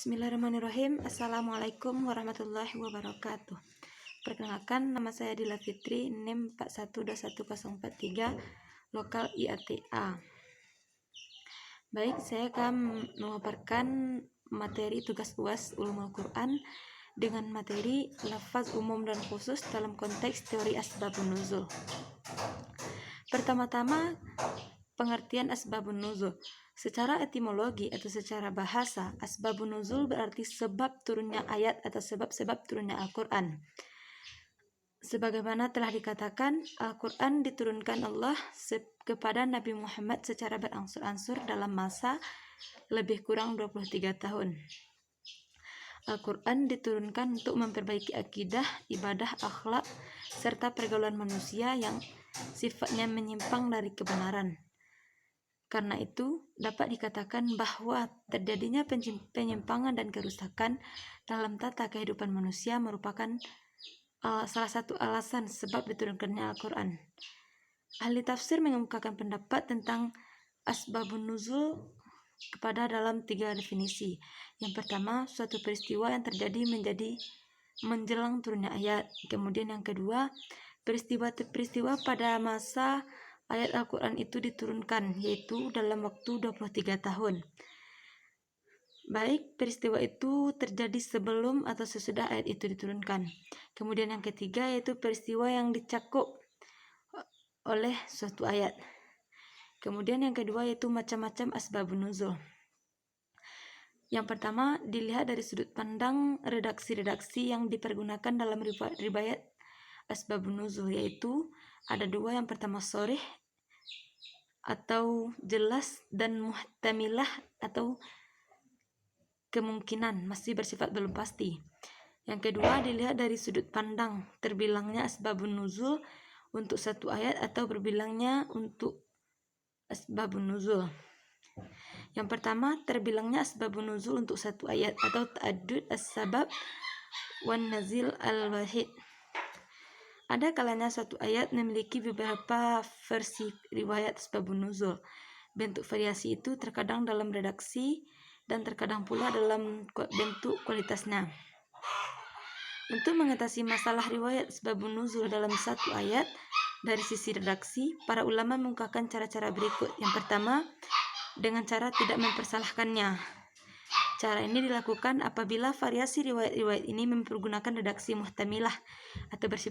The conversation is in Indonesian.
Bismillahirrahmanirrahim. Assalamualaikum warahmatullahi wabarakatuh. Perkenalkan, nama saya Dila Fitri, NIM 412104 lokal IATA. Baik, saya akan memaparkan materi tugas UAS Ulumul Quran dengan materi lafaz umum dan khusus dalam konteks teori asbabun nuzul. Pertama-tama, pengertian asbabun nuzul. Secara etimologi atau secara bahasa, asbabun nuzul berarti sebab turunnya ayat atau sebab-sebab turunnya Al-Quran. Sebagaimana telah dikatakan, Al-Quran diturunkan Allah kepada Nabi Muhammad secara berangsur-angsur dalam masa lebih kurang 23 tahun. Al-Quran diturunkan untuk memperbaiki akidah, ibadah, akhlak, serta pergaulan manusia yang sifatnya menyimpang dari kebenaran. Karena itu, dapat dikatakan bahwa terjadinya penyimpangan dan kerusakan dalam tata kehidupan manusia merupakan salah satu alasan sebab diturunkannya Al-Quran. Ahli tafsir mengemukakan pendapat tentang asbabun nuzul kepada dalam 3 definisi. Yang pertama, suatu peristiwa yang terjadi menjelang turunnya ayat. Kemudian yang kedua, peristiwa pada masa ayat Al-Quran itu diturunkan, yaitu dalam waktu 23 tahun. Baik, peristiwa itu terjadi sebelum atau sesudah ayat itu diturunkan. Kemudian yang ketiga, yaitu peristiwa yang dicakup oleh suatu ayat. Kemudian yang kedua, yaitu macam-macam asbabun nuzul. Yang pertama, dilihat dari sudut pandang redaksi-redaksi yang dipergunakan dalam riwayat asbabun nuzul, yaitu ada 2. Yang pertama, sharih atau jelas, dan muhtamilah atau kemungkinan, masih bersifat belum pasti. Yang kedua, dilihat dari sudut pandang terbilangnya asbabun nuzul untuk satu ayat atau berbilangnya untuk asbabun nuzul. Yang pertama, terbilangnya asbabun nuzul untuk satu ayat atau ta'addud as-sabab wan nazil al-wahid. Ada kalanya satu ayat memiliki beberapa versi riwayat asbabun nuzul. Bentuk variasi itu terkadang dalam redaksi dan terkadang pula dalam bentuk kualitasnya. Untuk mengatasi masalah riwayat asbabun nuzul dalam satu ayat dari sisi redaksi, para ulama mengungkapkan cara-cara berikut. Yang pertama, dengan cara tidak mempersalahkannya. Cara ini dilakukan apabila variasi riwayat-riwayat ini mempergunakan redaksi muhtamilah atau bersifat